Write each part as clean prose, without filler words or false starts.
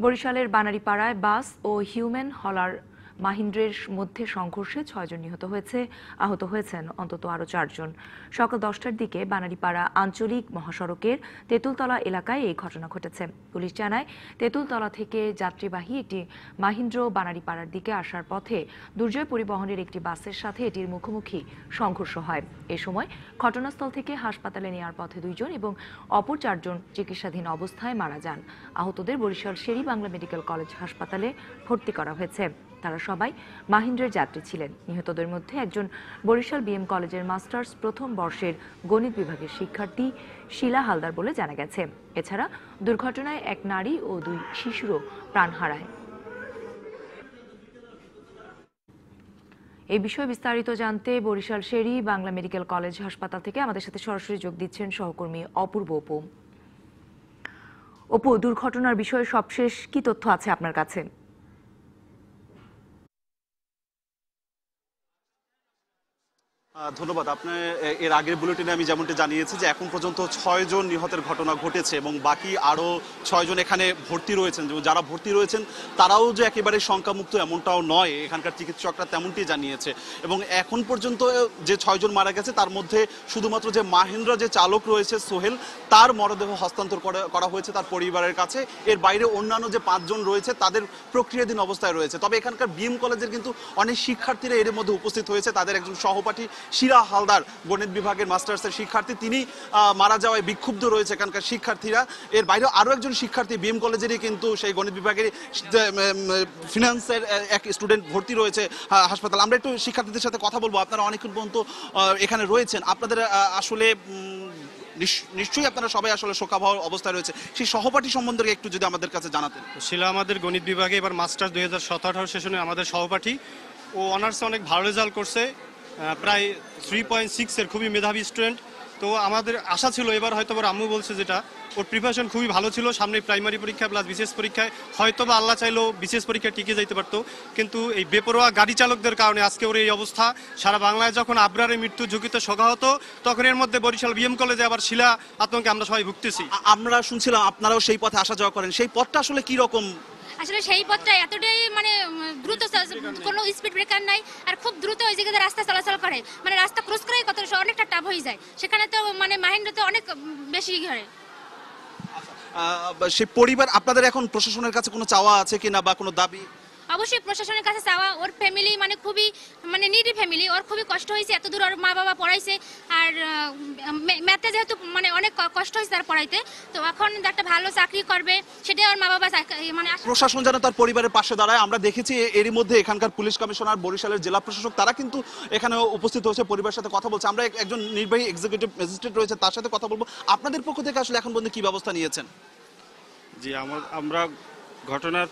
বরিশালের বানারীপাড়ায় বাস ও হিউম্যান হলার মাহিন্দ্রের মধ্যে সংঘর্ষে ৬ জন নিহত হয়েছে, আহত হয়েছেন অন্তত আরও ৪ জন। সকাল ১০টার দিকে বানারীপাড়া আঞ্চলিক মহাসড়কের তেঁতুলতলা এলাকায় এই ঘটনা ঘটেছে। পুলিশ জানায়, তেঁতুলতলা থেকে যাত্রীবাহী একটি মাহিন্দ্র বানারীপাড়ার দিকে আসার পথে দুর্জয় পরিবহনের একটি বাসের সাথে এটির মুখোমুখি সংঘর্ষ হয়। এ সময় ঘটনাস্থল থেকে হাসপাতালে নেওয়ার পথে ২ জন এবং অপর ৪ জন চিকিৎসাধীন অবস্থায় মারা যান। আহতদের বরিশাল শের-ই-বাংলা মেডিকেল কলেজ হাসপাতালে ভর্তি করা হয়েছে। তারা সবাই মাহিন্দ্রের যাত্রী ছিলেন। নিহতদের মধ্যে একজন বরিশাল বিএম কলেজের মাস্টার্স প্রথম বর্ষের গণিত বিভাগের শিক্ষার্থী শিলা হালদার বলে জানা গেছে। এছাড়া দুর্ঘটনায় এক নারী ও ২ শিশুরও প্রাণ হারায়। এই বিষয়ে বিস্তারিত জানতে বরিশাল শের-ই-বাংলা মেডিকেল কলেজ হাসপাতাল থেকে আমাদের সাথে সরাসরি যোগ দিচ্ছেন সহকর্মী অপূর্ব। অপু, দুর্ঘটনার বিষয়ে সবশেষ কি তথ্য আছে আপনার কাছে? ধন্যবাদ। আপনার এর আগের বুলেটিনে আমি যেমনটি জানিয়েছি যে এখন পর্যন্ত ৬ জন নিহতের ঘটনা ঘটেছে এবং বাকি আরও ৬ জন এখানে ভর্তি রয়েছেন। যারা ভর্তি রয়েছেন তারাও যে একেবারে শঙ্কামুক্ত এমনটাও নয়, এখানকার চিকিৎসকরা তেমনটি জানিয়েছে। এবং এখন পর্যন্ত যে ৬ জন মারা গেছে তার মধ্যে শুধুমাত্র যে মাহিন্দ্রা যে চালক রয়েছে সোহেল, তার মরদেহ হস্তান্তর করা হয়েছে তার পরিবারের কাছে। এর বাইরে অন্যান্য যে ৫ জন রয়েছে তাদের প্রক্রিয়াধীন অবস্থায় রয়েছে। তবে এখানকার বিএম কলেজের কিন্তু অনেক শিক্ষার্থীরা এর মধ্যে উপস্থিত হয়েছে। তাদের একজন সহপাঠী শিলা হালদার গণিত বিভাগের মাস্টার্সের শিক্ষার্থী, তিনি মারা যাওয়ায় বিক্ষুব্ধ রয়েছে এখানকার শিক্ষার্থীরা। এর বাইরেও আরও একজন শিক্ষার্থী বিএম কলেজেরই কিন্তু সেই গণিত বিভাগের ফিনান্সের এক স্টুডেন্ট ভর্তি রয়েছে হাসপাতাল। আমরা একটু শিক্ষার্থীদের সাথে কথা বলবো। আপনারা অনেকক্ষণ পর্যন্ত এখানে রয়েছেন, আপনাদের আসলে নিশ্চয়ই আপনারা সবাই আসলে শোকাবহ অবস্থায় রয়েছে। সেই সহপাঠী সম্বন্ধে একটু যদি আমাদের কাছে জানাতেন। শিলা আমাদের গণিত বিভাগে এবার মাস্টার্স ২০১৭-১৮ সেশনে আমাদের সহপাঠী। ও অনার্সে অনেক ভালো রেজাল্ট করছে, প্রায় 3.6 এর খুবই মেধাবী স্টুডেন্ট। তো আমাদের আশা ছিল এবার হয়তো আম্মু বলছে যেটা, ওর প্রিপারেশন খুবই ভালো ছিল। সামনে প্রাইমারি পরীক্ষা প্লাস বিশেষ পরীক্ষায় হয়তো বা আল্লাহ চাইলেও বিশেষ পরীক্ষায় টিকে যাইতে পারতো, কিন্তু এই বেপরোয়া গাড়ি চালকদের কারণে আজকে ওর এই অবস্থা। সারা বাংলায় যখন আবরারের মৃত্যু ঝুঁকিতে শোকাহত, তখন এর মধ্যে বরিশাল বিএম কলেজে আবার শিলা আতঙ্কে আমরা সবাই ভুগতেছি। আমরা শুনছিলাম আপনারাও সেই পথে আসা যাওয়া করেন, সেই পথটা আসলে কি রকম? আসলে সেই পথটা এতটাই দ্রুত, কোনো স্পিড ব্রেকার নাই, আর খুব দ্রুত ওই জায়গাতে রাস্তা চলাচল করে, রাস্তা ক্রস করেই অনেকটা টাফ হয়ে যায়। সেখানে তো মাহিন্দ্রাতে অনেক বেশি হয়। সেই পরিবার, আপনাদের এখন প্রশাসনের কাছে কোনো চাওয়া আছে কিনা বা কোনো দাবি? অবশ্যই প্রশাসনের কাছে চাওয়া, ওর ফ্যামিলি খুবই নিডি ফ্যামিলি, ওর খুবই কষ্ট হয়েছে, এত দূর ওর মা বাবা পড়াইছে, আর ম্যাথে যেহেতু অনেক কষ্ট হয়েছে তার পড়াইতে, তো এখন একটা ভালো চাকরি করবে সেটাই ওর মা বাবা প্রশাসন যেন তার পরিবারের পাশে দাঁড়ায়। আমরা দেখেছি এরই মধ্যে এখানকার পুলিশ কমিশনার, বরিশালের জেলা প্রশাসক, তারা কিন্তু এখানে উপস্থিত হয়েছে, পরিবারের সাথে কথা বলছে। আমরা একজন নির্বাহী এক্সিকিউটিভ ম্যাজিস্ট্রেট রয়েছে, তার সাথে কথা বলবো। আপনাদের পক্ষ থেকে আসলে এখন পর্যন্ত কি ব্যবস্থা নিয়েছেন? জি, আমরা ঘটনার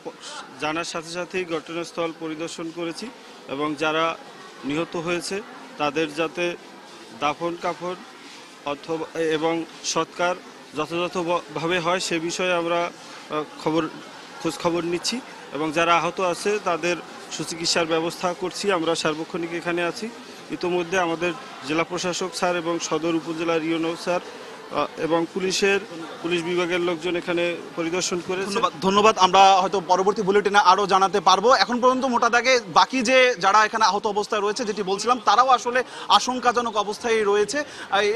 জানার সাথে সাথেই ঘটনাস্থল পরিদর্শন করেছি এবং যারা নিহত হয়েছে তাদের যাতে দাফন কাফন অথবা এবং সৎকার যথাযথভাবে হয় সে বিষয়ে আমরা খোঁজ খবর নিচ্ছি এবং যারা আহত আছে তাদের সুচিকিৎসার ব্যবস্থা করছি। আমরা সার্বক্ষণিক এখানে আছি। ইতোমধ্যে আমাদের জেলা প্রশাসক স্যার এবং সদর উপজেলার ইউনো স্যার এবং পুলিশ বিভাগের লোকজন এখানে পরিদর্শন করে। ধন্যবাদ। আমরা হয়তো পরবর্তী বুলেটিনে আরো জানাতে পারবো। এখন পর্যন্ত মোটা দাগে বাকি যে যারা এখানে আহত অবস্থায় রয়েছে, যেটি বলছিলাম, তারাও আসলে আশঙ্কাজনক অবস্থায় রয়েছে।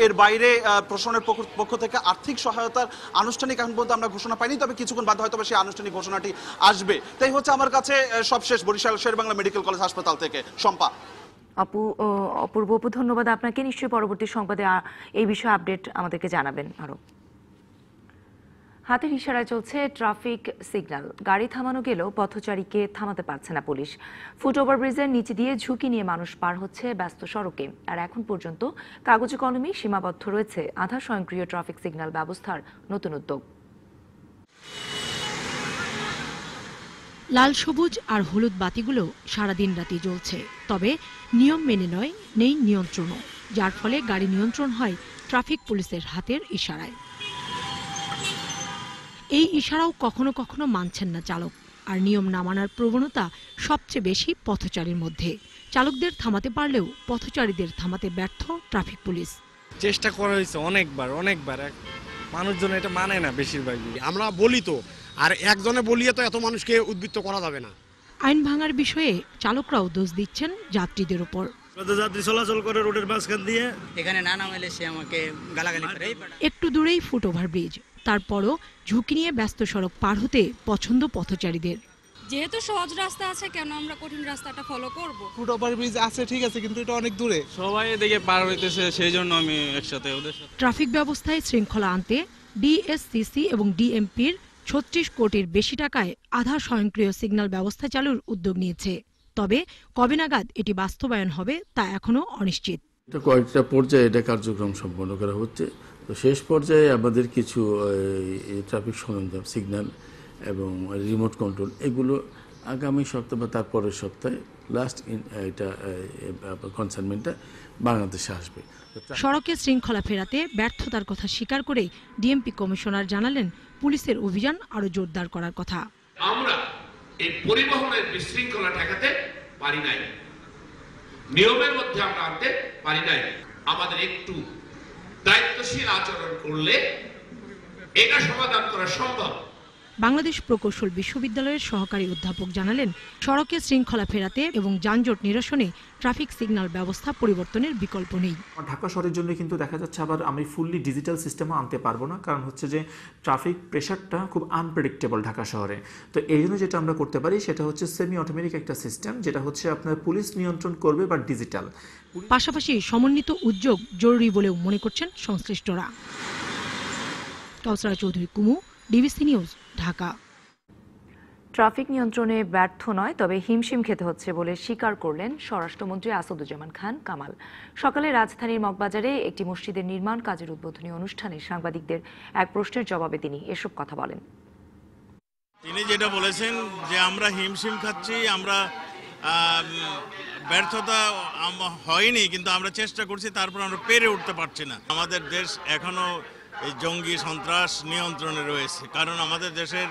এর বাইরে প্রশাসনের পক্ষ থেকে আর্থিক সহায়তার আনুষ্ঠানিক এখন পর্যন্ত আমরা ঘোষণা পাইনি, তবে কিছুক্ষণ বাদে হয়তো সেই আনুষ্ঠানিক ঘোষণাটি আসবে। তাই হচ্ছে আমার কাছে সবশেষ বরিশাল শের-ই-বাংলা মেডিকেল কলেজ হাসপাতাল থেকে শম্পা। অপূর্ব, ধন্যবাদ আপনাকে। নিশ্চয়ই পরবর্তী সংবাদে এই বিষয়ে আপডেট আমাদেরকে জানাবেন আরো। হাতের ইশারায় চলছে ট্রাফিক সিগন্যাল। গাড়ি থামানো গেলেও পথচারীকে থামাতে পারছে না পুলিশ। ফুট ওভারব্রিজের নিচে দিয়ে ঝুঁকি নিয়ে মানুষ পার হচ্ছে ব্যস্ত সড়কে। আর এখন পর্যন্ত কাগজে কলমে সীমাবদ্ধ রয়েছে আধা স্বয়ংক্রিয় ট্রাফিক সিগন্যাল ব্যবস্থার নতুন উদ্যোগ। লাল, সবুজ আর হলুদ বাতিগুলো সারাদিন রাতি জ্বলছে, তবে নিয়ম মেনে নয়, নেই নিয়ন্ত্রণও, যার ফলে গাড়ি নিয়ন্ত্রণ হয় ট্রাফিক পুলিশের হাতের ইশারায়। এই ইশারাও কখনো কখনো মানছেন না চালক, আর নিয়ম না মানার প্রবণতা সবচেয়ে বেশি পথচারীর মধ্যে। চালকদের থামাতে পারলেও পথচারীদের থামাতে ব্যর্থ ট্রাফিক পুলিশ। চেষ্টা করা হয়েছে অনেকবার, মানুষজন এটা মানে না বেশিরভাগই। আমরা বলি তো আর একজনে বলিয়ে তো এত মানুষকে উদ্বৃত্ত করা যাবে না। আইন ভাঙার বিষয়ে চালকরাও দোষ দিচ্ছেন যাত্রীদের উপর। যাত্রী চলাচল করে রোডের মাঝখান দিয়ে, এখানে না নামাইলে সে আমাকে গালাগালি করে। একটু দূরেই ফুটওভার ব্রিজ, তারপরও ঝুঁকি নিয়ে ব্যস্ত সড়ক পার হতে পছন্দ পথচারীদের। যেহেতু সহজ রাস্তা আছে, কেন আমরা কঠিন রাস্তাটা ফলো করব? ফুটওভার ব্রিজ আছে ঠিক আছে, কিন্তু এটা অনেক দূরে, সবাই এদিকে পার হইতেছে, সেই জন্য আমি একসাথে ওদের সাথে। ট্রাফিক ব্যবস্থায় শৃঙ্খলা আনতে ডিএসসিসি এবং ডিএমপির 36 কোটির বেশি টাকায় আধা স্বয়ংক্রিয় সিগন্যাল ব্যবস্থা চালুর উদ্যোগ নিয়েছে। তবে কবে নাগাদ এটি বাস্তবায়ন হবে তা এখনো অনিশ্চিত। কয়েকটা পর্যায়ে এটা কার্যক্রম সম্পন্ন করা হচ্ছে। তো শেষ পর্যায়ে আমাদের কিছু ট্রাফিক সরঞ্জাম, সিগন্যাল এবং রিমোট কন্ট্রোল, এগুলো আগামী সপ্তাহ বা তার পরের সপ্তাহে এটা কনসাইনমেন্টটা বাংলাদেশে আসবে। সড়কে শৃঙ্খলা ফেরাতে ব্যর্থতার কথা স্বীকার করে ডিএমপি কমিশনার জানালেন পুলিশের অভিযান আরো জোরদার করার কথা। আমরা এই পরিবহনের বিশৃঙ্খলা ঠেকাতে পারি নাই, নিয়মের মধ্যে আমরা আনতে পারি নাই। আমাদের একটু দায়িত্বশীল আচরণ করলে এটা সমাধান করা সম্ভব। বাংলাদেশ প্রকৌশল বিশ্ববিদ্যালয়ের সহকারী অধ্যাপক জানালেন, সড়কে শৃঙ্খলা ফেরাতে এবং যানজট নিরসনে ট্রাফিক সিগন্যাল ব্যবস্থা পরিবর্তনের বিকল্প নেই। ঢাকা শহরের জন্য কিন্তু দেখা যাচ্ছে আবার আমি ফুললি ডিজিটাল সিস্টেমও আনতে পারবো না, কারণ হচ্ছে যে ট্রাফিক প্রেশারটা খুব আনপ্রেডিক্টেবল ঢাকা শহরে। তো এই জন্য যেটা আমরা করতে পারি সেটা হচ্ছে সেমি অটোমেটিক একটা সিস্টেম, যেটা হচ্ছে আপনার পুলিশ নিয়ন্ত্রণ করবে বা ডিজিটাল। পাশাপাশি সমন্বিত উদ্যোগ জরুরি বলেও মনে করছেন সংশ্লিষ্টরা। কাউসারা চৌধুরী কুমু, ডিবিসি নিউজ, ঢাকা। ট্রাফিক নিয়ন্ত্রণে ব্যর্থ নয়, তবে হিমশিম খেতে হচ্ছে বলে স্বীকার করলেন স্বরাষ্ট্রমন্ত্রী আসাদুজ্জামান খান কামাল। সকালে রাজধানীর মগবাজারে একটি মসজিদের নির্মাণ কাজের উদ্বোধনী অনুষ্ঠানে সাংবাদিকদের এক প্রশ্নের জবাবে তিনি এসব কথা বলেন। তিনি যেটা বলেছেন যে আমরা হিমশিম খাচ্ছি, আমরা ব্যর্থতা হয়নি, কিন্তু আমরা চেষ্টা করছি, তারপর আমরা পেরে উঠতে পারছি না। আমাদের দেশ এখনো এই জঙ্গি সন্ত্রাস নিয়ন্ত্রণে রয়েছে, কারণ আমাদের দেশের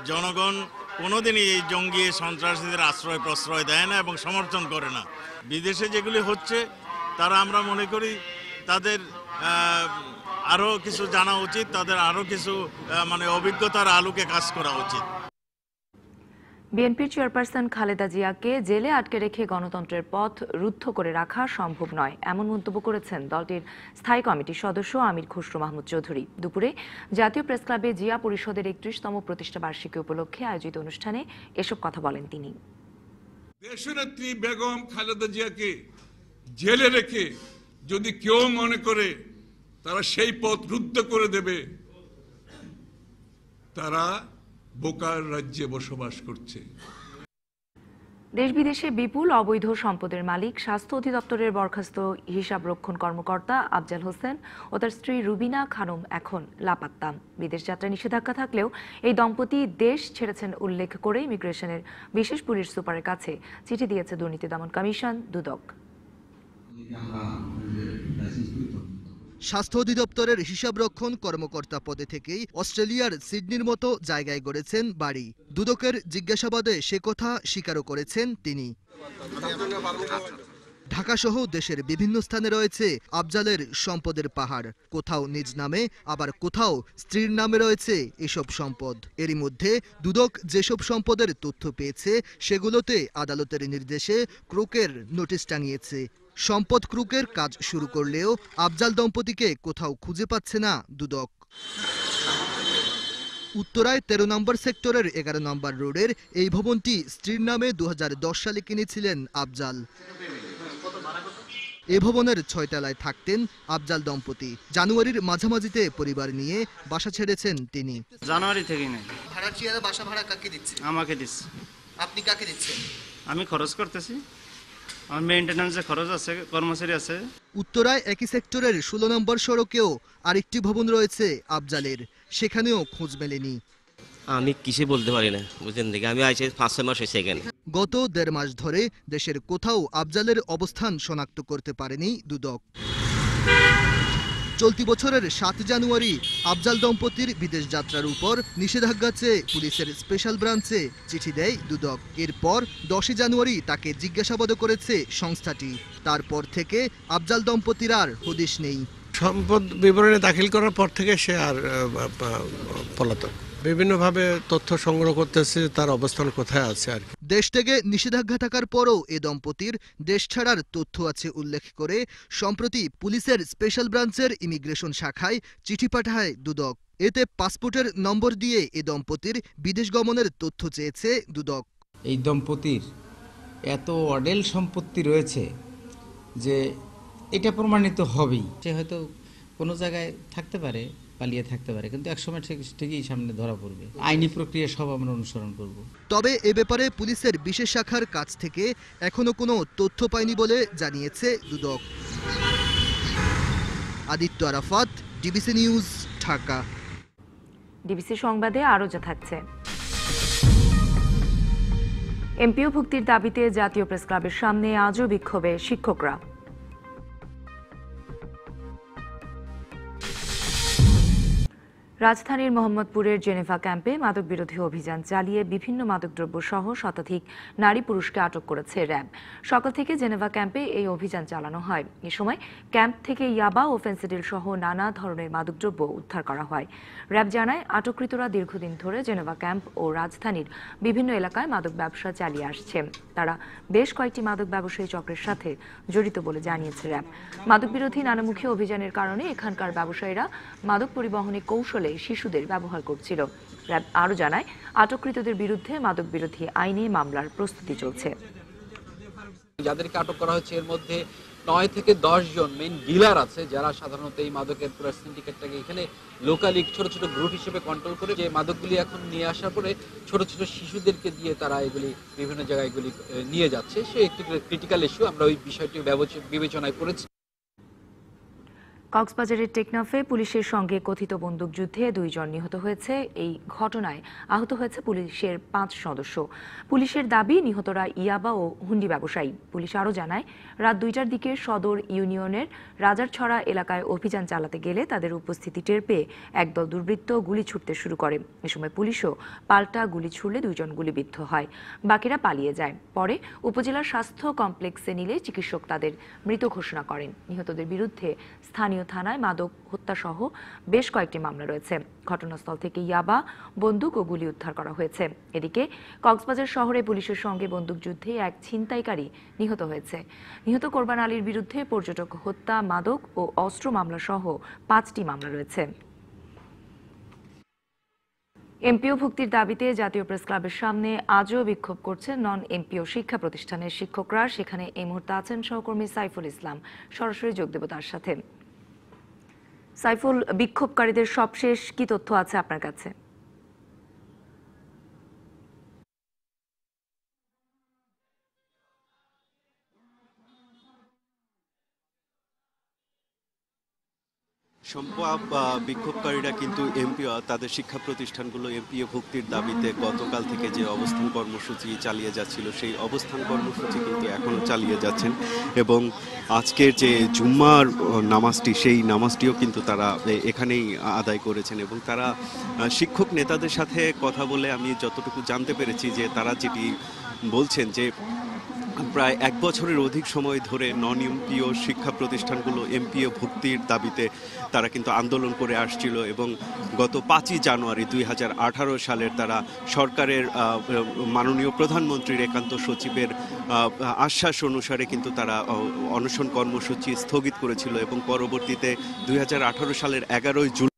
জনগণ কোনোদিনই এই জঙ্গি সন্ত্রাসীদের আশ্রয় প্রশ্রয় দেয় না এবং সমর্থন করে না। বিদেশে যেগুলি হচ্ছে তারা আমরা মনে করি তাদের আরও কিছু জানা উচিত, তাদের আরও কিছু অভিজ্ঞতার আলোকে কাজ করা উচিত। বিএনপির চেয়ারপারসন খালেদা জিয়াকে জেলে আটকে রেখে গণতন্ত্রের পথ রুদ্ধ করে রাখা সম্ভব নয়, এমন মন্তব্য করেছেন দলটির স্থায়ী কমিটির সদস্য আমির খসরু মাহমুদ চৌধুরী। দুপুরে জাতীয় প্রেসক্লাবে জিয়া পরিষদের 31তম প্রতিষ্ঠা বার্ষিকী উপলক্ষে আয়োজিত অনুষ্ঠানে এসব কথা বলেন তিনি। দেশনেত্রী বেগম খালেদা জিয়াকে জেলে রেখে যদি কেউ মনে করে তারা সেই পথ রুদ্ধ করে দেবে, তারা বোকার রাজ্যে বসবাস করছে। দেশ বিদেশে বিপুল অবৈধ সম্পদের মালিক স্বাস্থ্য অধিদপ্তরের বরখাস্ত হিসাব রক্ষণ কর্মকর্তা আফজাল হোসেন ও তার স্ত্রী রুবিনা খানম এখন লাপাত্তা। বিদেশ যাত্রা নিষেধাজ্ঞা থাকলেও এই দম্পতি দেশ ছেড়েছেন উল্লেখ করে ইমিগ্রেশনের বিশেষ পুলিশ সুপারের কাছে চিঠি দিয়েছে দুর্নীতি দমন কমিশন দুদক। স্বাস্থ্য অধিদপ্তরের হিসাবরক্ষণ কর্মকর্তা পদে থেকেই অস্ট্রেলিয়ার সিডনির মতো জায়গায় গড়েছেন বাড়ি। দুদকের জিজ্ঞাসাবাদে সে কথা স্বীকারও করেছেন তিনি। ঢাকাসহ দেশের বিভিন্ন স্থানে রয়েছে আফজালের সম্পদের পাহাড়। কোথাও নিজ নামে, আবার কোথাও স্ত্রীর নামে রয়েছে এসব সম্পদ। এরই মধ্যে দুদক যেসব সম্পদের তথ্য পেয়েছে সেগুলোতে আদালতের নির্দেশে ক্রোকের নোটিশ টাঙিয়েছে। সম্পদ ক্রুকের কাজ শুরু করলেও আফজাল দম্পতিকে কোথাও খুঁজে পাচ্ছে না দুদক। উত্তরায় 13 নম্বর সেক্টরের 11 নম্বর রোডের এই ভবনটি স্ত্রীর নামে 2010 সালে কিনেছিলেন আফজাল। এ ভবনের 6 তলায় থাকতেন আফজাল দম্পতি। জানুয়ারির মাঝামাঝিতে পরিবার নিয়ে বাসা ছেড়েছেন তিনি। জানুয়ারি থেকে নেই। ভাড়াটিয়ারা বাসা ভাড়া কাকে দিচ্ছে? আমাকে দিচ্ছে। আপনি কাকে দিচ্ছেন? আমি খরচ করতেছি, আমার মেইনটেন্যান্সে খরচ আছে, কর্মচারী আছে। উত্তরায় একই সেক্টরের 16 নম্বর সড়কেও আরেকটি ভবন রয়েছে আফজালের, সেখানেও খোঁজ মেলেনি। আমি কিছু বলতে পারি না, বুঝলেন দেখি আমি আইছি 5-6 মাস হয়েছে এখানে। গত 1.5 মাস ধরে দেশের কোথাও আফজালের অবস্থান শনাক্ত করতে পারেনি দুদক। চলতি বছরের 7 জানুয়ারি আফজাল দম্পতির বিদেশ যাত্রার উপর নিষেধাজ্ঞা চেয়ে পুলিশের স্পেশাল ব্রাঞ্চে চিঠি দেয় দুদক। এরপর 10 জানুয়ারি তাকে জিজ্ঞাসাবাদ করেছে সংস্থাটি। তারপর থেকে আফজাল দম্পতির আর হদিশ নেই। সম্পদ বিবরণী দাখিল করার পর থেকে সে আর পলাতক। বিভিন্নভাবে তথ্য সংগ্রহ করতেছে তার অবস্থান কোথায় আছে আর কি। দেশ থেকে নিষেধাজ্ঞা থাকার পরও এ দম্পতির দেশ ছাড়ার তথ্য আছে উল্লেখ করে সম্প্রতি পুলিশের স্পেশাল ব্রাঞ্চের ইমিগ্রেশন শাখায় চিঠি পাঠায় দুদক। এতে পাসপোর্টের নম্বর দিয়ে এ দম্পতির বিদেশ গমনের তথ্য চেয়েছে দুদক। এই দম্পতির এত অডেল সম্পত্তি রয়েছে যে এটা প্রমাণিত হবেই। সে হয়তো কোনো জায়গায় থাকতে পারে, পালিয়ে থাকতে পারে, কিন্তু একসময় ঠিকই সামনে ধরা পড়বে। আইনি প্রক্রিয়া সব আমরা অনুসরণ করব। তবে এ ব্যাপারে পুলিশের বিশেষ শাখার কাছ থেকে এখনো কোনো তথ্য পায়নি বলে জানিয়েছে দুদক। Aditya Arafat, DBC news, Dhaka. DBC সংবাদে আরও যা থাকছে। এমপিও ভুক্তির দাবিতে জাতীয় প্রেস ক্লাবের সামনে আজও বিক্ষোভে শিক্ষকরা। রাজধানীর মোহাম্মদপুরের জেনেভা ক্যাম্পে মাদক বিরোধী অভিযান চালিয়ে বিভিন্ন মাদকদ্রব্য সহ শতাধিক নারী পুরুষকে আটক করেছে র্যাব। সকাল থেকে জেনেভা ক্যাম্পে এই অভিযান চালানো হয়। এ সময় ক্যাম্প থেকে ইয়াবা ও ফেন্সিডিল সহ নানা ধরনের মাদকদ্রব্য উদ্ধার করা হয়। র্যাব জানায়, আটককৃতরা দীর্ঘদিন ধরে জেনেভা ক্যাম্প ও রাজধানীর বিভিন্ন এলাকায় মাদক ব্যবসা চালিয়ে আসছে। তারা বেশ কয়েকটি মাদক ব্যবসায়ী চক্রের সাথে জড়িত বলে জানিয়েছে র্যাব। মাদক বিরোধী নানামুখী অভিযানের কারণে এখানকার ব্যবসায়ীরা মাদক পরিবহনে কৌশলে শিশুদের ব্যবহার করছিল। র্যাব আরও জানায়, আটককৃতদের বিরুদ্ধে মাদক বিরোধী আইনে মামলার প্রস্তুতি চলছে। যাদেরকে আটক করা হচ্ছে এর মধ্যে 9 থেকে 10 জন মেইন ডিলার আছে, যারা সাধারণত এই মাদকের পুরো সিন্ডিকেটটাকে এখানে লোকালি ছোট ছোট গ্রুপ হিসেবে কন্ট্রোল করে যে মাদকগুলি এখন নিয়ে আসার পরে ছোট ছোট শিশুদেরকে দিয়ে তারা এগুলি বিভিন্ন জায়গায় এগুলি নিয়ে যাচ্ছে। সে একটি ক্রিটিক্যাল ইস্যু, আমরা ওই বিষয়টি বিবেচনায় করেছি। কক্সবাজারের টেকনাফে পুলিশের সঙ্গে কথিত বন্দুকযুদ্ধে 2 জন নিহত হয়েছে। এই ঘটনায় আহত হয়েছে পুলিশের 5 সদস্য। পুলিশের দাবি, নিহতরা ইয়াবা ও হুন্ডি ব্যবসায়ী। পুলিশ আরও জানায়, রাত 2টার দিকে সদর ইউনিয়নের রাজারছড়া এলাকায় অভিযান চালাতে গেলে তাদের উপস্থিতি টের পেয়ে একদল দুর্বৃত্ত গুলি ছুটতে শুরু করে। এ সময় পুলিশও পাল্টা গুলি ছুড়লে 2 জন গুলিবিদ্ধ হয়। বাকিরা পালিয়ে যায়। পরে উপজেলার স্বাস্থ্য কমপ্লেক্সে নিলে চিকিৎসক তাদের মৃত ঘোষণা করেন। নিহতদের বিরুদ্ধে স্থানীয় থানায় মাদক হত্যাসহ বেশ কয়েকটি মামলা রয়েছে। ঘটনাস্থল থেকে ইয়াবা, বন্দুক ও গুলি উদ্ধার করা হয়েছে। এদিকে কক্সবাজার শহরে পুলিশের সঙ্গে বন্দুকযুদ্ধে এক ছিনতাইকারী নিহত হয়েছে। নিহত কোরবান আলীর বিরুদ্ধে পর্যটক হত্যা, মাদক ও অস্ত্র মামলা সহ 5টি মামলা রয়েছে। এমপিও ভুক্তির দাবিতে জাতীয় প্রেস ক্লাবের সামনে আজও বিক্ষোভ করছে নন এমপিও শিক্ষা প্রতিষ্ঠানের শিক্ষকরা। সেখানে এই মুহূর্তে আছেন সহকর্মী সাইফুল ইসলাম। সরাসরি যোগ দেব তার সাথে। সাইফুল, বিক্ষোভকারীদের সবশেষ কি তথ্য আছে আপনার কাছে? সম্ভব বিক্ষোভকারীরা কিন্তু এমপিও তাদের শিক্ষা প্রতিষ্ঠানগুলো এমপিও ভুক্তির দাবিতে গতকাল থেকে যে অবস্থান কর্মসূচি চালিয়ে যাচ্ছিল সেই অবস্থান কর্মসূচি কিন্তু এখনও চালিয়ে যাচ্ছেন এবং আজকের যে জুম্মার নামাজটি সেই নামাজটিও কিন্তু তারা এখানেই আদায় করেছেন এবং তারা শিক্ষক নেতাদের সাথে কথা বলে আমি যতটুকু জানতে পেরেছি যে তারা যেটি বলছেন যে প্রায় 1 বছরের অধিক সময় ধরে নন এমপিও শিক্ষা প্রতিষ্ঠানগুলো এমপিও ভুক্তির দাবিতে তারা কিন্তু আন্দোলন করে আসছিল এবং গত 5ই জানুয়ারি 2018 সালের তারা সরকারের মাননীয় প্রধানমন্ত্রীর একান্ত সচিবের আশ্বাস অনুসারে কিন্তু তারা অনশন কর্মসূচি স্থগিত করেছিল এবং পরবর্তীতে 2018 সালের 11ই জুলাই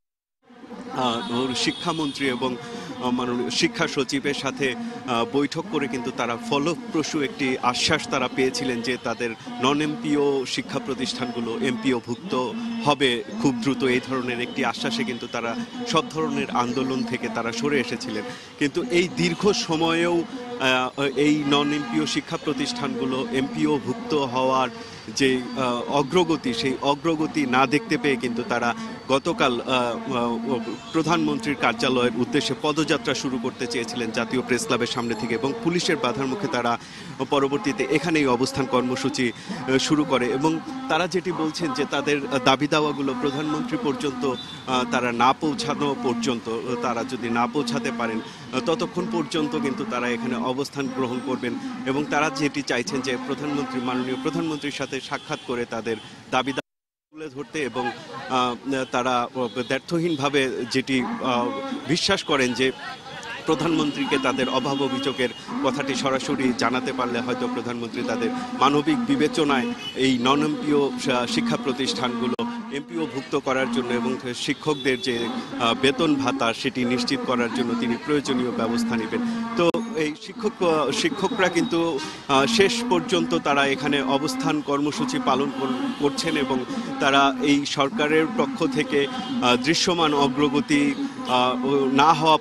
শিক্ষামন্ত্রী এবং মাননীয় শিক্ষা সচিবের সাথে বৈঠক করে কিন্তু তারা ফলপ্রসূ একটি আশ্বাস তারা পেয়েছিলেন যে তাদের নন এমপিও শিক্ষা প্রতিষ্ঠানগুলো এমপিও ভুক্ত হবে খুব দ্রুত। এই ধরনের একটি আশ্বাসে কিন্তু তারা সব ধরনের আন্দোলন থেকে তারা সরে এসেছিলেন। কিন্তু এই দীর্ঘ সময়েও এই নন এমপিও শিক্ষা প্রতিষ্ঠানগুলো এমপিও ভুক্ত হওয়ার যে অগ্রগতি সেই অগ্রগতি না দেখতে পেয়ে কিন্তু তারা গতকাল প্রধানমন্ত্রীর কার্যালয়ের উদ্দেশ্যে পদযাত্রা শুরু করতে চেয়েছিলেন জাতীয় প্রেস ক্লাবের সামনে থেকে এবং পুলিশের বাধার মুখে তারা পরবর্তীতে এখানেই অবস্থান কর্মসূচি শুরু করে এবং তারা যেটি বলছেন যে তাদের দাবি দাওয়াগুলো প্রধানমন্ত্রী পর্যন্ত তারা না পৌঁছানো পর্যন্ত, তারা যদি না পৌঁছাতে পারেন ততক্ষণ পর্যন্ত কিন্তু তারা এখানে অবস্থান গ্রহণ করবেন এবং তারা যেটি চাইছেন যে প্রধানমন্ত্রী মাননীয় প্রধানমন্ত্রীর সাথে সাক্ষাৎ করে তাদের দাবি তুলে ধরতে এবং তারা ব্যর্থহীনভাবে যেটি বিশ্বাস করেন যে প্রধানমন্ত্রীকে তাদের অভাব অভিযোগের কথাটি সরাসরি জানাতে পারলে হয়তো প্রধানমন্ত্রী তাদের মানবিক বিবেচনায় এই নন এমপিও শিক্ষা প্রতিষ্ঠানগুলো এমপিও ভুক্ত করার জন্য এবং শিক্ষকদের যে বেতন ভাতা সেটি নিশ্চিত করার জন্য তিনি প্রয়োজনীয় ব্যবস্থা নেবেন। তো এই শিক্ষকরা কিন্তু শেষ পর্যন্ত তারা এখানে অবস্থান কর্মসূচি পালন করছেন এবং তারা এই সরকারের পক্ষ থেকে দৃশ্যমান অগ্রগতি না হওয়া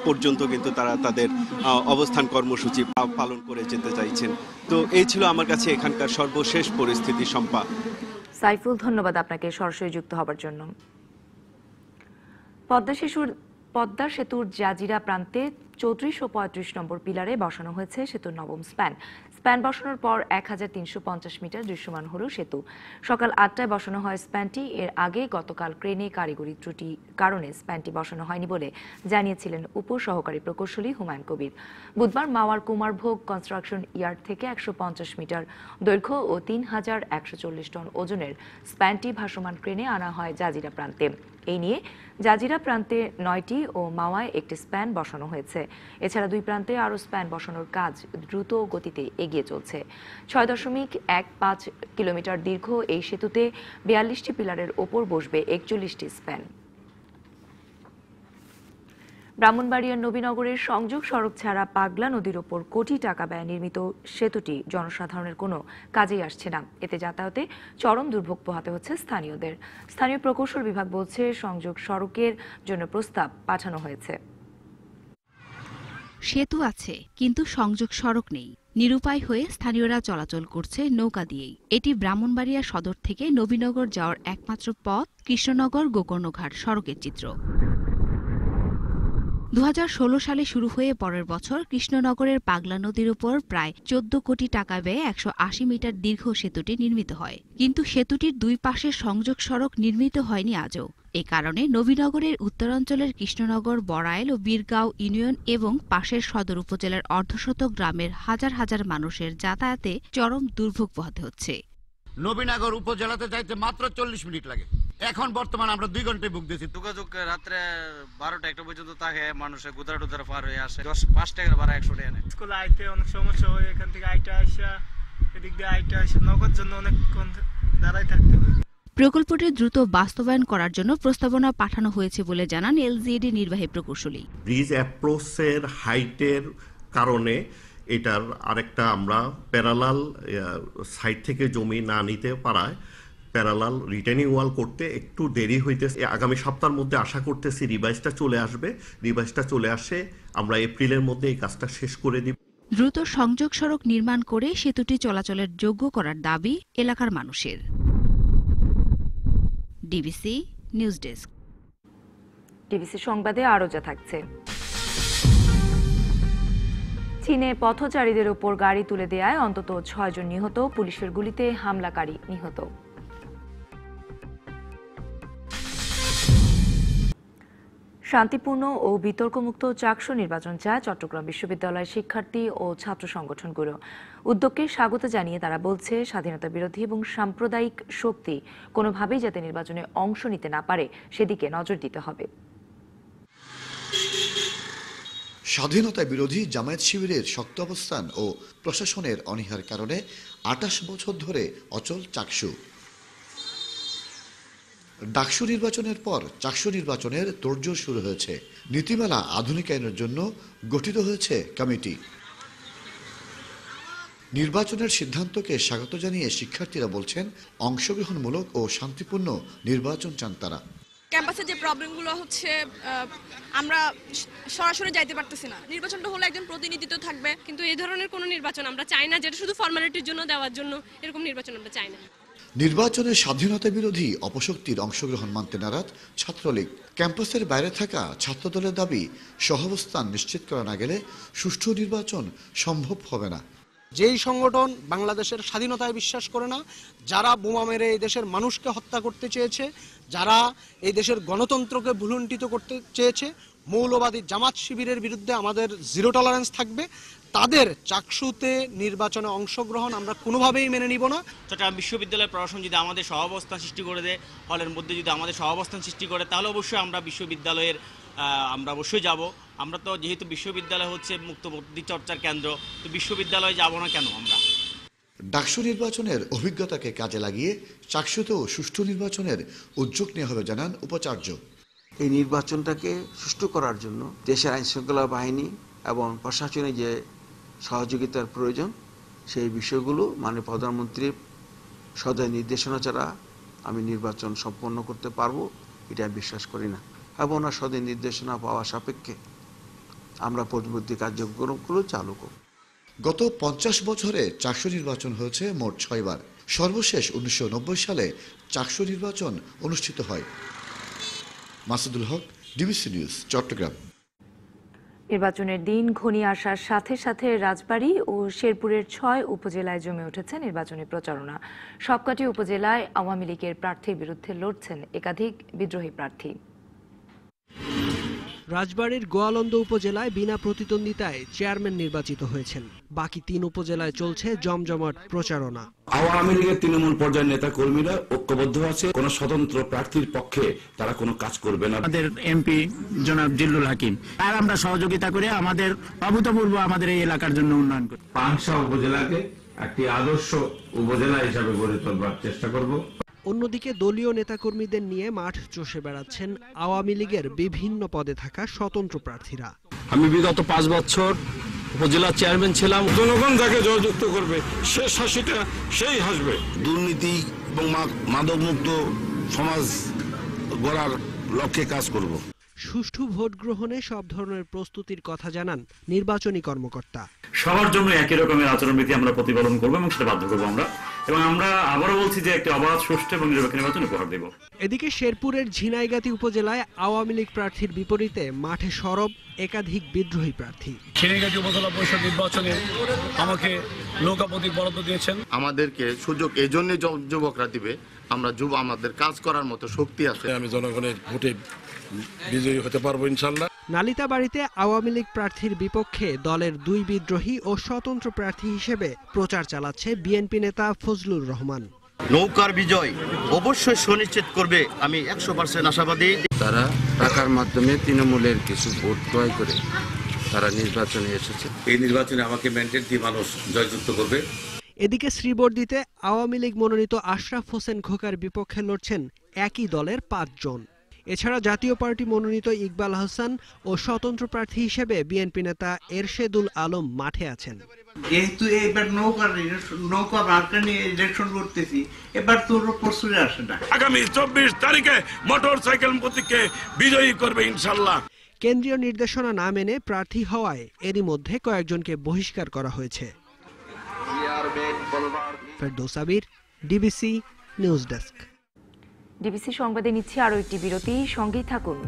পর্যন্ত কিন্তু তারা তাদের অবস্থান কর্মসূচি পালন করে যেতে চাইছেন। তো এই ছিল আমার কাছে এখানকার সর্বশেষ পরিস্থিতি। শম্পা। সাইফুল, ধন্যবাদ আপনাকে সরাসরি যুক্ত হবার জন্য। পদ্মা সেতুর জাজিরা প্রান্তে 34 ও 35 নম্বর পিলারে বসানো হয়েছে সেতুর নবম স্প্যান। স্প্যান বসানোর পর 1350 মিটার দৃশ্যমান হল সেতু। সকাল 8টায় বসানো হয় স্প্যানটি। এর আগে গতকাল ক্রেনে কারিগরি ত্রুটির কারণে স্প্যানটি বসানো হয়নি বলে জানিয়েছিলেন উপসহকারী প্রকৌশলী হুমায়ুন কবির। বুধবার মাওয়ার কুমারভোগ কনস্ট্রাকশন ইয়ার্ড থেকে 150 মিটার দৈর্ঘ্য ও 3140 টন ওজনের স্প্যানটি ভাসমান ক্রেনে আনা হয় জাজিরা প্রান্তে। এই নিয়ে জাজিরা প্রান্তে 9টি ও মাওয়ায় একটি স্প্যান বসানো হয়েছে। এছাড়া 2 প্রান্তে আরও স্প্যান বসানোর কাজ দ্রুত গতিতে এগিয়ে চলছে। 6.15 কিলোমিটার দীর্ঘ এই সেতুতে 42টি পিলারের ওপর বসবে 41টি স্প্যান। ব্রাহ্মণবাড়িয়ার নবীনগরের সংযোগ সড়ক ছাড়া পাগলা নদীর ওপর কোটি টাকা ব্যয়ে নির্মিত সেতুটি জনসাধারণের কোনো কাজেই আসছে না। এতে যাতায়াতে চরম দুর্ভোগ পোহাতে হচ্ছে স্থানীয়দের। স্থানীয় প্রকৌশল বিভাগ বলছে সংযোগ সড়কের জন্য প্রস্তাব পাঠানো হয়েছে। সেতু আছে কিন্তু সংযোগ সড়ক নেই। নিরুপায় হয়ে স্থানীয়রা চলাচল করছে নৌকা দিয়েই। এটি ব্রাহ্মণবাড়িয়া সদর থেকে নবীনগর যাওয়ার একমাত্র পথ কৃষ্ণনগর গোকর্ণঘাট সড়কের চিত্র। 2016 সালে শুরু হয়ে পরের বছর কৃষ্ণনগরের পাগলা নদীর উপর প্রায় 14 কোটি টাকা ব্যয়ে 180 মিটার দীর্ঘ সেতুটি নির্মিত হয়। কিন্তু সেতুটির 2 পাশে সংযোগ সড়ক নির্মিত হয়নি আজও। এ কারণে নবীনগরের উত্তরাঞ্চলের কৃষ্ণনগর, বড়াইল ও বীরগাঁও ইউনিয়ন এবং পাশের সদর উপজেলার অর্ধশত গ্রামের হাজার হাজার মানুষের যাতায়াতে চরম দুর্ভোগ পোহাতে হচ্ছে। নবীনগর উপজেলাতে যাইতে মাত্র 40 মিনিট লাগে। এখন বর্তমানে আমরা 2 ঘন্টায় বুক দিয়েছি। যোগাযোগ রাত্রে 12টা-1টা পর্যন্ত থাকে, মানুষের গুদারা পার হয়ে আসে। 5 টাকার ভাড়া 100 টাকা নেয়। স্কুলে আইতে অনেক সমস্যা হয়। এখান থেকে আইটা আসা, এদিক দিয়ে আইটা আসা নগদ জন্য অনেকক্ষণ দাঁড়াই থাকতে হয়। প্রকল্পটি দ্রুত বাস্তবায়ন করার জন্য প্রস্তাবনা পাঠানো হয়েছে বলে জানান এলজিইডি নির্বাহী প্রকৌশলী। ব্রিজ অ্যাপ্রোচের হাইটের কারণে এটার আরেকটা আমরা প্যারালাল সাইড থেকে জমি না নিতে পারায় প্যারালাল রিটেনিং ওয়াল করতে একটু দেরি হইতেছে। আগামী সপ্তাহের মধ্যে আশা করতেছি রিভাইসটা চলে আসবে। রিভাইসটা চলে আসে আমরা এপ্রিলের মধ্যে এই কাজটা শেষ করে দিব। দ্রুত সংযোগ সড়ক নির্মাণ করে সেতুটি চলাচলের যোগ্য করার দাবি এলাকার মানুষের। DBC news desk. ডিবিসি সংবাদে আরও যা থাকছে। চীনে পথচারীদের ওপর গাড়ি তুলে দেয়ায় অন্তত 6 জন নিহত, পুলিশের গুলিতে হামলাকারী নিহত। শান্তিপূর্ণ ও বিতর্কমুক্ত চাকসু নির্বাচন চায় চট্টগ্রাম বিশ্ববিদ্যালয়ের শিক্ষার্থী ও ছাত্র সংগঠনগুলো। উদ্যোগকে স্বাগত জানিয়ে তারা বলছে, স্বাধীনতা বিরোধী এবং সাম্প্রদায়িক শক্তি কোনোভাবেই যাতে নির্বাচনে অংশ নিতে না পারে সেদিকে নজর দিতে হবে। স্বাধীনতা বিরোধী জামায়াত শিবিরের শক্ত অবস্থান ও প্রশাসনের অনীহার কারণে 28 বছর ধরে অচল চাকসু। ডাকসু নির্বাচনের পর চাকসু নির্বাচনের তোড়জোড় শুরু হয়েছে। নীতিমালা আধুনিকায়নের জন্য গঠিত হয়েছে কমিটি। নির্বাচনের সিদ্ধান্তকে স্বাগত জানিয়ে শিক্ষার্থীরা বলছেন, অংশগ্রহণমূলক ও শান্তিপূর্ণ নির্বাচন চান তারা। ক্যাম্পাসে যে প্রবলেমগুলো হচ্ছে, আমরা সরাসরি যাইতে পারতেছি না। নির্বাচনটা হলে একজন প্রতিনিধিত্ব থাকবে, কিন্তু এই ধরনের কোনো নির্বাচন আমরা চাই না, যেটা শুধু ফর্মালিটির জন্য দেওয়ার জন্য। এরকম নির্বাচন আমরা চাই না। নির্বাচনের স্বাধীনতা বিরোধী অপশক্তির অংশগ্রহণ মানতে নারাজ ছাত্রলীগ। ক্যাম্পাসের বাইরে থাকা ছাত্রদলের দাবি, সহাবস্থান নিশ্চিত করা না গেলে সুষ্ঠু নির্বাচন সম্ভব হবে না। যেই সংগঠন বাংলাদেশের স্বাধীনতায় বিশ্বাস করে না, যারা বোমা মেরে এই দেশের মানুষকে হত্যা করতে চেয়েছে, যারা এই দেশের গণতন্ত্রকে ভুলুণ্ঠিত করতে চেয়েছে, মৌলবাদী জামাত শিবিরের বিরুদ্ধে আমাদের জিরো টলারেন্স থাকবে। তাদের চাকসুতে নির্বাচনে অংশগ্রহণ আমরা কোনোভাবেই মেনে নিব না। চট্টগ্রাম বিশ্ববিদ্যালয়ের প্রশাসন যদি আমাদের সহাবস্থান সৃষ্টি করে দেয়, হলের মধ্যে যদি আমাদের সহাবস্থান সৃষ্টি করে, তাহলে অবশ্যই আমরা বিশ্ববিদ্যালয়ের আমরা অবশ্যই যাব। আমরা তো যেহেতু বিশ্ববিদ্যালয় হচ্ছে মুক্ত বুদ্ধি চর্চার কেন্দ্র, তো বিশ্ববিদ্যালয়ে যাব না কেন আমরা? ডাকসু নির্বাচনের অভিজ্ঞতাকে কাজে লাগিয়ে চাকসুতেও সুষ্ঠু নির্বাচনের উদ্যোগ নেওয়া হবে জানান উপাচার্য। এই নির্বাচনটাকে সুষ্ঠু করার জন্য দেশের আইনশৃঙ্খলা বাহিনী এবং প্রশাসনে যে সহযোগিতার প্রয়োজন, সেই বিষয়গুলো মাননীয় প্রধানমন্ত্রীর সদয় নির্দেশনা ছাড়া আমি নির্বাচন সম্পন্ন করতে পারবো এটা আমি বিশ্বাস করি না। এবং ওনার সদয় নির্দেশনা পাওয়া সাপেক্ষে আমরা পরবর্তী কার্যক্রমগুলো চালু করব। গত 50 বছরে চাকসু নির্বাচন হয়েছে মোট 6 বার। সর্বশেষ 1990 সালে চাকসু নির্বাচন অনুষ্ঠিত হয়। মাসুদুল হক, ডিবিসি নিউজ, চট্টগ্রাম। নির্বাচনের দিন ঘনিয়ে আসার সাথে সাথে রাজবাড়ী ও শেরপুরের 6 উপজেলায় জমে উঠেছে নির্বাচনী প্রচারণা। সবকটি উপজেলায় আওয়ামী লীগের প্রার্থীর বিরুদ্ধে লড়ছেন একাধিক বিদ্রোহী প্রার্থী। রাজবাড়ীর গোয়ালন্দ উপজেলায় বিনা প্রতিদ্বন্দ্বিতায় চেয়ারম্যান নির্বাচিত হয়েছেন। বাকি 3 উপজেলায় চলছে জমজমাট প্রচারণা। আওয়ামী লীগের তৃণমূল পর্যায়ের নেতা কর্মীরা ঐক্যবদ্ধ আছে, কোন স্বতন্ত্র প্রার্থীর পক্ষে তারা কোনো কাজ করবে না। আমাদের এমপি জনাব জিল্লুল হাকিম, আর আমরা সহযোগিতা করে আমাদের অভূতপূর্ব আমাদের এই এলাকার জন্য উন্নয়ন করি। পাংশা উপজেলাকে একটি আদর্শ উপজেলা হিসাবে গড়ে তোলবার চেষ্টা করব। অন্যদিকে দলীয় নেতাকর্মীদের নিয়ে মাঠ চষে বেড়াচ্ছেন আওয়ামী লীগের বিভিন্ন পদে থাকা স্বতন্ত্র প্রার্থীরা। আমি বিগত 5 বছর উপজেলা চেয়ারম্যান ছিলাম। জনগণ যাকে জয়যুক্ত করবে সে শাসিটা সেই হাসবে। দুর্নীতি এবং মাদকমুক্ত সমাজ গড়ার লক্ষ্যে কাজ করব। সুষ্ঠু ভোট গ্রহণে সব ধরনের প্রস্তুতির কথা জানান নির্বাচনী কর্মকর্তা। সবার জন্য একই রকমের আচরণবিধি আমরা প্রতিপালন করবো এবং সেটা বাধ্য করবো আমরা, এবং আমরা আবারও বলছি যে একটি অবাধ, সুষ্ঠু এবং নিরপেক্ষ নির্বাচন উপহার দেব। এদিকে শেরপুরের ঝিনাইগাতি উপজেলায় আওয়ামী লীগ প্রার্থীর বিপরীতে মাঠে সরব একাধিক বিদ্রোহী প্রার্থী। ঝিনাইগাতি উপজেলা পরিষদ নির্বাচনে আমাকে নৌকা প্রতীক বরাদ্দ দিয়েছেন। আমাদেরকে সুযোগ এই জন্য যুবকরা দিবে, আমরা আমাদের কাজ করার মতো শক্তি আছে। আমি জনগণের ভোটে বিজয়ী হতে পারবো ইনশাআল্লাহ। নালিতাবাড়িতে আওয়ামী লীগ প্রার্থীর বিপক্ষে দলের 2 বিদ্রোহী ও স্বতন্ত্র প্রার্থী হিসেবে প্রচার চালাচ্ছে বিএনপি নেতা ফজলুর রহমান। নৌকার বিজয় অবশ্যই সুনিশ্চিত করবে, আমি 100% আশাবাদী। তারা টাকার মাধ্যমে তৃণমূলের কিছু ভোট ক্রয় করে তারা নির্বাচনে এসেছে। এই নির্বাচনে আমাকে ম্যান্ডেট দিয়ে মানুষ জয়যুক্ত করবে। এদিকে শ্রীবর্দীতে আওয়ামী লীগ মনোনীত আশরাফ হোসেন খোকার বিপক্ষে লড়ছেন একই দলের 5 জন। এছাড়া জাতীয় পার্টি মনোনীত ইকবাল হাসান ও স্বতন্ত্র প্রার্থী হিসেবে বিএনপি নেতা এরশেদুল আলম মাঠে আছেন। যেহেতু এবার নৌকা মার্কা নিয়ে ইলেকশন করতেছি, এবার তোর প্রশ্ন আসে না। আগামী 24 তারিখে মোটরসাইকেল প্রতীকে বিজয়ী করবে ইনশাআল্লাহ। কেন্দ্রীয় নির্দেশনা না মেনে প্রার্থী হওয়ায় এরই মধ্যে কয়েকজনকে বহিষ্কার করা হয়েছে। ফেরদৌস আবির, ডিবিসি নিউজ ডেস্ক। ডিবিসি সংবাদে নিচ্ছি আরও একটি বিরতি, সঙ্গেই থাকুন।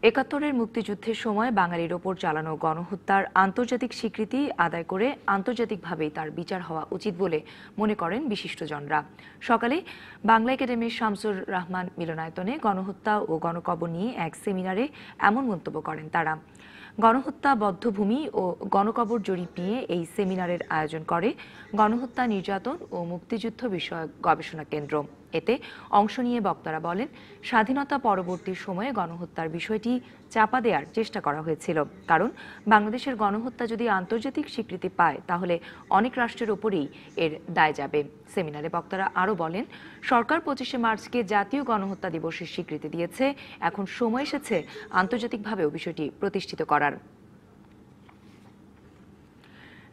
৭১-এর মুক্তিযুদ্ধের সময় বাঙালির ওপর চালানো গণহত্যার আন্তর্জাতিক স্বীকৃতি আদায় করে আন্তর্জাতিকভাবেই তার বিচার হওয়া উচিত বলে মনে করেন বিশিষ্টজনরা। সকালে বাংলা একাডেমির শামসুর রহমান মিলনায়তনে গণহত্যা ও গণকবর নিয়ে এক সেমিনারে এমন মন্তব্য করেন তারা। গণহত্যা বধ্যভূমি ও গণকবর জরিপ নিয়ে এই সেমিনারের আয়োজন করে গণহত্যা, নির্যাতন ও মুক্তিযুদ্ধ বিষয়ক গবেষণা কেন্দ্র। এতে অংশ নিয়ে বক্তারা বলেন, স্বাধীনতা পরবর্তী সময়ে গণহত্যার বিষয়টি চাপা দেওয়ার চেষ্টা করা হয়েছিল, কারণ বাংলাদেশের গণহত্যা যদি আন্তর্জাতিক স্বীকৃতি পায় তাহলে অনেক রাষ্ট্রের ওপরেই এর দায় যাবে। সেমিনারে বক্তারা আরও বলেন, সরকার 25শে মার্চকে জাতীয় গণহত্যা দিবসের স্বীকৃতি দিয়েছে, এখন সময় এসেছে আন্তর্জাতিকভাবেও বিষয়টি প্রতিষ্ঠিত করার।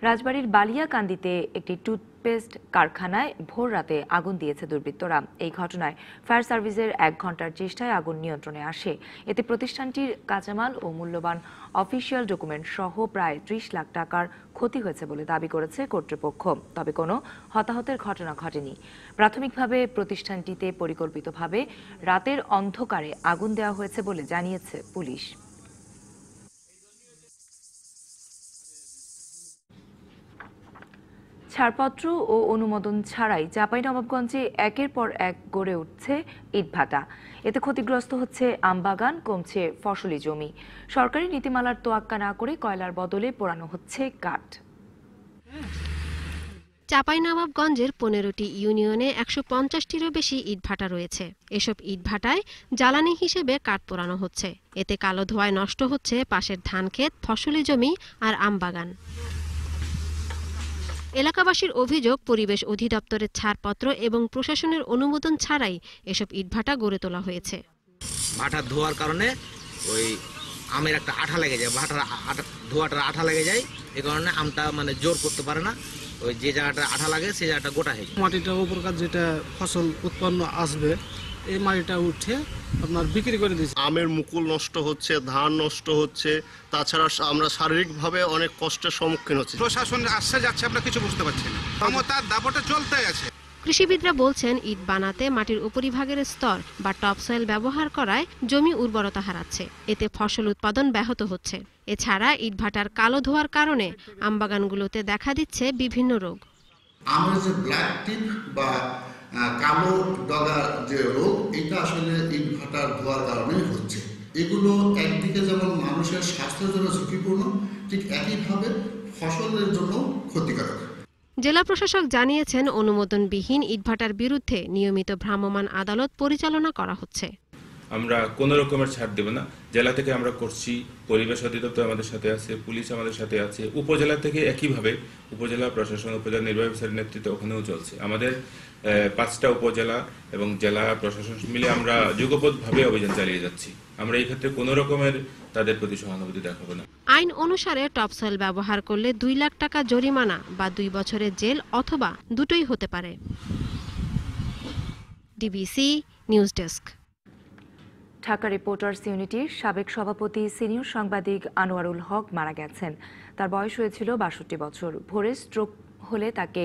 রাজবাড়ীর বালিয়াকান্দিতে একটি টুথপেস্ট কারখানায় ভোর রাতে আগুন দিয়েছে দুর্বৃত্তরা। এই ঘটনায় ফায়ার সার্ভিসের 1 ঘন্টার চেষ্টায় আগুন নিয়ন্ত্রণে আসে। এতে প্রতিষ্ঠানটির কাঁচামাল ও মূল্যবান অফিসিয়াল ডকুমেন্ট সহ প্রায় 30 লাখ টাকার ক্ষতি হয়েছে বলে দাবি করেছে কর্তৃপক্ষ। তবে কোনো হতাহতের ঘটনা ঘটেনি। প্রাথমিকভাবে প্রতিষ্ঠানটিতে পরিকল্পিতভাবে রাতের অন্ধকারে আগুন দেওয়া হয়েছে বলে জানিয়েছে পুলিশ। ছাড়পত্র ও অনুমোদন ছাড়াই চাঁপাইনবাবগঞ্জে একের পর এক গড়ে উঠছে ইটভাটা। এতে ক্ষতিগ্রস্ত হচ্ছে আমবাগান, কমছে ফসলি জমি। সরকারি নীতিমালার তোয়াক্কা না করে কয়লার বদলে পোড়ানো হচ্ছে কাঠ। চাঁপাইনবাবগঞ্জের 15টি ইউনিয়নে 150টিরও বেশি ইটভাটা রয়েছে। এসব ইটভাটায় জ্বালানি হিসেবে কাঠ পোড়ানো হচ্ছে। এতে কালো ধোঁয়ায় নষ্ট হচ্ছে পাশের ধানক্ষেত, ফসলি জমি আর আমবাগান। এলাকাবাসীর অভিযোগ, পরিবেশ অধিদপ্তরের ছাড়পত্র এবং প্রশাসনের অনুমোদন ছাড়াই এসব ইটভাটা গড়ে তোলা হয়েছে। ভাটা ধোয়ার কারণে ওই আমের একটা আঠা লেগে যায়, ধোয়াটার আঠা লেগে যায়, এই কারণে আমটা জোর করতে পারে না। ওই যে জায়গাটা আঠা লাগে সেই জায়গাটা গোটা হয়ে যায়। মাটিটার উপরকার যেটা ফসল উৎপন্ন আসবে এই মাটিটা উঠে আপনার বিক্রি করে দিচ্ছে। আমের মুকুল নষ্ট হচ্ছে, ধান নষ্ট হচ্ছে, তাছাড়া আমরা শারীরিকভাবে অনেক কষ্টের সম্মুখীন হচ্ছি। প্রশাসন আসছে যাচ্ছে আমরা কিছু বুঝতে পারছি না, ক্ষমতার দাপটে চলতে আছে। কৃষিবিদরা বলছেন ইট বানাতে মাটির উপরিভাগের স্তর বা টপসয়েল ব্যবহার করায় জমি উর্বরতা হারাচ্ছে। এতে ফসল উৎপাদন ব্যাহত হচ্ছে। এছাড়া ইটভাটার কালো ধোয়ার কারণে আমবাগানগুলোতে দেখা দিচ্ছে বিভিন্ন রোগ। আমের যে ব্ল্যাক টিপ বা কালো ডগা যে রোগ, এটা আসলে ইটভাটার ধোয়ার কারণে হচ্ছে। এগুলো একদিকে যেমন মানুষের স্বাস্থ্যের জন্য ঝুঁকিপূর্ণ, ঠিক একইভাবে ফসলের জন্য ক্ষতিকারক। জেলা প্রশাসক জানিয়েছেন, অনুমোদনবিহীন ইটভাটার বিরুদ্ধে নিয়মিত ভ্রাম্যমাণ আদালত পরিচালনা করা হচ্ছে। আমরা কোনো রকমের ছাড় দেব না। জেলা থেকে আমরা করছি, পরিবেশ অধিদপ্তর আমাদের সাথে আছে, পুলিশ আমাদের সাথে আছে, উপজেলা থেকে একইভাবে উপজেলা প্রশাসন, উপজেলা নির্বাহী অফিসারের নেতৃত্বে ওখানেও চলছে। আমাদের 5টা উপজেলা এবং জেলা প্রশাসন মিলে আমরা যুগপৎভাবে অভিযান চালিয়ে যাচ্ছি। আমরা এই ক্ষেত্রে কোনো রকমের তাদের প্রতি সহানুভূতি দেখাবো না। আইন অনুসারে টপসয়েল ব্যবহার করলে 2 লাখ টাকা জরিমানা বা 2 বছরের জেল অথবা দুটোই হতে পারে। DBC news desk. Dhaka reporters ইউনিটির সাবেক সভাপতি সিনিয়র সাংবাদিক আনোয়ারুল হক মারা গেছেন। তার বয়স হয়েছিল 62 বছর। ভোরে স্ট্রোক হলে তাকে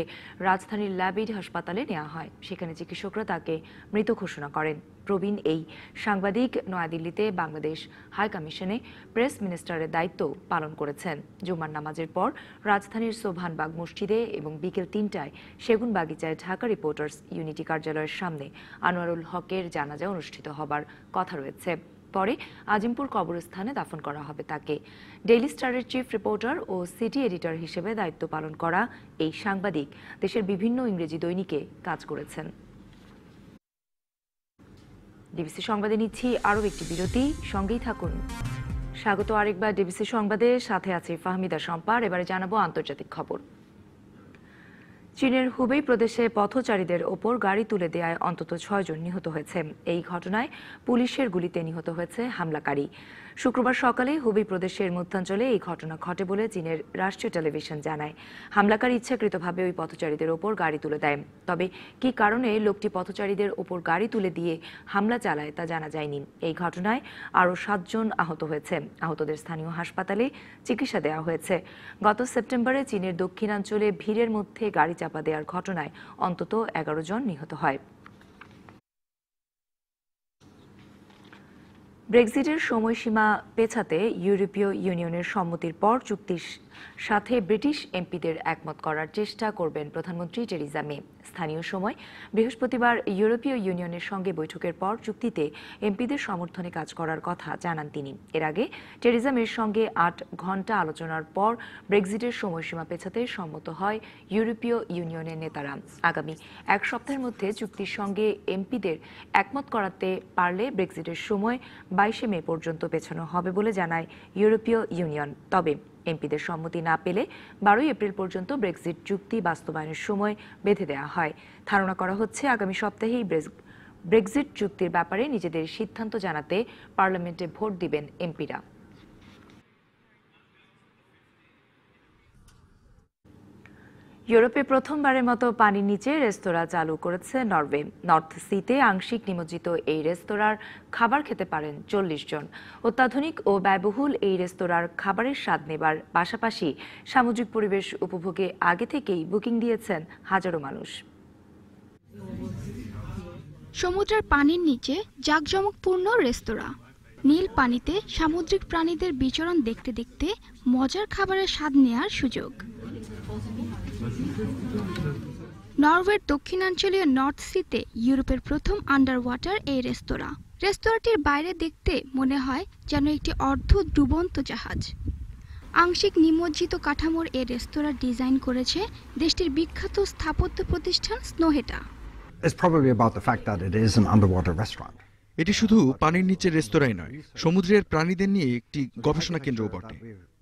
রাজধানীর ল্যাবিড হাসপাতালে নেওয়া হয়। সেখানে চিকিৎসকরা তাকে মৃত ঘোষণা করেন। প্রবীণ এই সাংবাদিক নয়াদিল্লিতে বাংলাদেশ হাই কমিশনে প্রেস মিনিস্টারের দায়িত্ব পালন করেছেন। জুমার নামাজের পর রাজধানীর সোভানবাগ মসজিদে এবং বিকেল 3টায় সেগুনবাগিচায় ঢাকা রিপোর্টার্স ইউনিটি কার্যালয়ের সামনে আনোয়ারুল হকের জানাজা অনুষ্ঠিত হবার কথা রয়েছে। পরে আজিমপুর কবরস্থানে দাফন করা হবে তাকে। ডেইলি স্টারের চিফ রিপোর্টার ও সিটি এডিটর হিসেবে দায়িত্ব পালন করা এই সাংবাদিক দেশের বিভিন্ন ইংরেজি দৈনিকে কাজ করেছেন। ডিবিসি সংবাদে নিচ্ছি আরও একটি বিরতি, সঙ্গেই থাকুন। স্বাগত আরেকবার ডিবিসি সংবাদে, সাথে আছে ফাহমিদা সম্পার। এবারে জানাবো আন্তর্জাতিক খবর। চীনের হুবেই প্রদেশে পথচারীদের ওপর গাড়ি তুলে দেওয়ায় অন্তত 6 জন নিহত হয়েছে। এই ঘটনায় পুলিশের গুলিতে নিহত হয়েছে হামলাকারী। শুক্রবার সকালে হুবেই প্রদেশের মধ্যাঞ্চলে এই ঘটনা ঘটে বলে চীনের রাষ্ট্রীয় টেলিভিশন জানায়। হামলাকারী ইচ্ছাকৃতভাবে ওই পথচারীদের ওপর গাড়ি তুলে দেয়। তবে কী কারণে লোকটি পথচারীদের ওপর গাড়ি তুলে দিয়ে হামলা চালায় তা জানা যায়নি। এই ঘটনায় আরও 7 জন আহত হয়েছে। আহতদের স্থানীয় হাসপাতালে চিকিৎসা দেওয়া হয়েছে। গত সেপ্টেম্বরে চীনের দক্ষিণাঞ্চলে ভিড়ের মধ্যে গাড়ি চাপা দেওয়ার ঘটনায় অন্তত 11 জন নিহত হয়। ব্রেক্সিটের সময়সীমা পেছাতে ইউরোপীয় ইউনিয়নের সম্মতির পর চুক্তির সাথে ব্রিটিশ এমপিদের একমত করার চেষ্টা করবেন প্রধানমন্ত্রী টেরিজা মে। স্থানীয় সময় বৃহস্পতিবার ইউরোপীয় ইউনিয়নের সঙ্গে বৈঠকের পর চুক্তিতে এমপিদের সমর্থনে কাজ করার কথা জানান তিনি। এর আগে টেরিজা মের সঙ্গে 8 ঘণ্টা আলোচনার পর ব্রেক্সিটের সময়সীমা পেছাতে সম্মত হয় ইউরোপীয় ইউনিয়নের নেতারা। আগামী 1 সপ্তাহের মধ্যে চুক্তির সঙ্গে এমপিদের একমত করাতে পারলে ব্রেক্সিটের সময় 22 মে পর্যন্ত পেছানো হবে বলে জানায় ইউরোপীয় ইউনিয়ন। তবে এমপিদের সম্মতি না পেলে 12 এপ্রিল পর্যন্ত ব্রেক্সিট চুক্তি বাস্তবায়নের সময় বেঁধে দেওয়া হয়। ধারণা করা হচ্ছে আগামী সপ্তাহেই ব্রেক্সিট চুক্তির ব্যাপারে নিজেদের সিদ্ধান্ত জানাতে পার্লামেন্টে ভোট দিবেন এমপিরা। ইউরোপে প্রথমবারের মতো পানির নিচে রেস্তোরাঁ চালু করেছে নরওয়ে। নর্থ সিতে আংশিক নিমজ্জিত এই রেস্তোরাঁর খাবার খেতে পারেন 40 জন। অত্যাধুনিক ও ব্যয়বহুল এই রেস্তোরাঁর খাবারের স্বাদ নেবার পাশাপাশি সামুদ্রিক পরিবেশ উপভোগে আগে থেকেই বুকিং দিয়েছেন হাজারো মানুষ। সমুদ্রের পানির নিচে জাঁকজমকপূর্ণ রেস্তোরাঁ। নীল পানিতে সামুদ্রিক প্রাণীদের বিচরণ দেখতে দেখতে মজার খাবারের স্বাদ নেওয়ার সুযোগ। নরওয়ের দক্ষিণাঞ্চলীয় নর্থ সিতে ইউরোপের প্রথম আন্ডার ওয়াটার এই রেস্তোরাঁ। রেস্তোরাঁটির বাইরে দেখতে মনে হয় যেন একটি অর্ধ ডুবন্ত জাহাজ। আংশিক নিমজ্জিত কাঠামোর এই রেস্তোরাঁ ডিজাইন করেছে দেশটির বিখ্যাত স্থাপত্য প্রতিষ্ঠান স্নোহেটা। এটি শুধু পানির নিচের রেস্তোরাঁই নয়, সমুদ্রের প্রাণীদের নিয়ে একটি গবেষণা কেন্দ্রও বটে।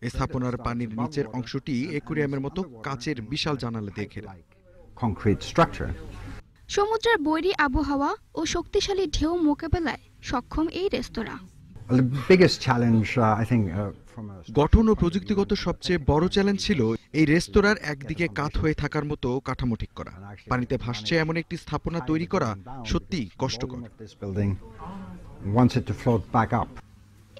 এই স্থাপনার পানির নিচের অংশটি অ্যাকুয়ারিয়ামের মতো কাচের বিশাল জানালা দিয়ে ঘেরা। সমুদ্রের বৈরী আবহাওয়া ও শক্তিশালী ঢেউ মোকাবেলায় সক্ষম এই রেস্তোরাঁ। গঠন ও প্রযুক্তিগত সবচেয়ে বড় চ্যালেঞ্জ ছিল এই রেস্তোরাঁর একদিকে কাত হয়ে থাকার মতো কাঠামো ঠিক করা। পানিতে ভাসছে এমন একটি স্থাপনা তৈরি করা সত্যি কষ্টকর।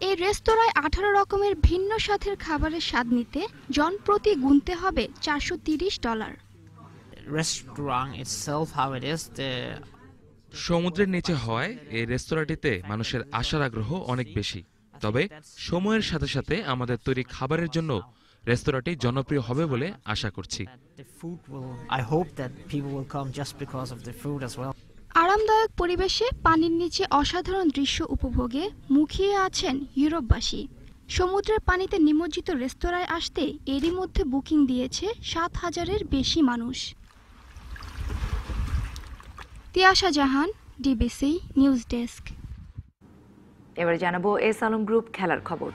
এই রেস্তোরাঁয় 18 রকমের ভিন্ন স্বাদের খাবারের স্বাদ নিতে জনপ্রতি গুনতে হবে $430। সমুদ্রের নিচে হয় এই রেস্তোরাঁটিতে মানুষের আসার আগ্রহ অনেক বেশি। তবে সময়ের সাথে সাথে আমাদের তৈরি খাবারের জন্য রেস্তোরাঁটি জনপ্রিয় হবে বলে আশা করছি। আরামদায়ক পরিবেশে পানির নিচে অসাধারণ দৃশ্য উপভোগে মুখিয়ে আছেন ইউরোপবাসী। সমুদ্রের পানিতে নিমজ্জিত রেস্তোরাঁয় আসতে এরই মধ্যে বুকিং দিয়েছে 7,000-এর বেশি মানুষ। তিয়াশা জাহান, ডিবিসি নিউজ ডেস্ক। এবারে জানাবো এস আলম গ্রুপ খেলার খবর।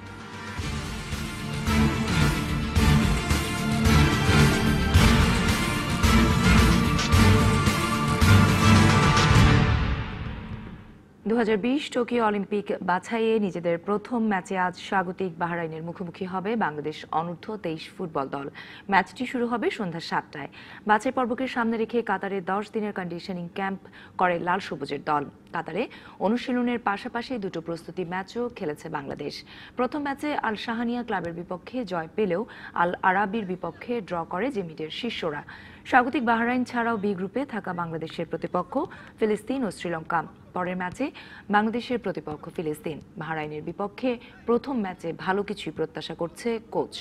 টোকিও অলিম্পিক বাছাইয়ে নিজেদের প্রথম ম্যাচে আজ স্বাগতিক বাহরাইনের মুখোমুখি হবে বাংলাদেশ অনূর্ধ্ব 23 ফুটবল দল। ম্যাচটি শুরু হবে সন্ধ্যা 7টায়। বাছাই পর্বকে সামনে রেখে কাতারে 10 দিনের কন্ডিশনিং ক্যাম্প করে লাল সবুজের দল। কাতারে অনুশীলনের পাশাপাশি দুটো প্রস্তুতি ম্যাচও খেলেছে বাংলাদেশ। প্রথম ম্যাচে আল শাহানিয়া ক্লাবের বিপক্ষে জয় পেলেও আল আরাবির বিপক্ষে ড্র করে জেমিটের শিষ্যরা। স্বাগতিক বাহরাইন ছাড়াও বি গ্রুপে থাকা বাংলাদেশের প্রতিপক্ষ ফিলিস্তিন ও শ্রীলঙ্কা। পরের ম্যাচে বাংলাদেশের প্রতিপক্ষ ফিলিস্তিন। বাহরাইনের বিপক্ষে প্রথম ম্যাচে ভালো কিছুই প্রত্যাশা করছে কোচ।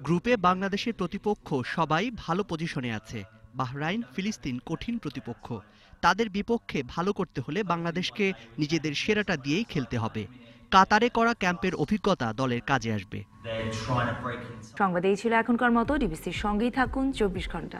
গ্রুপে বাংলাদেশের প্রতিপক্ষ সবাই ভালো পজিশনে আছে। বাহরাইন, ফিলিস্তিন কঠিন প্রতিপক্ষ। তাদের বিপক্ষে ভালো করতে হলে বাংলাদেশকে নিজেদের সেরাটা দিয়েই খেলতে হবে। কাতারে করা ক্যাম্পের অভিজ্ঞতা দলের কাজে আসবে। সংবাদ এই ছিল এখনকার মতো। ডিবিসির সঙ্গেই থাকুন 24 ঘন্টা।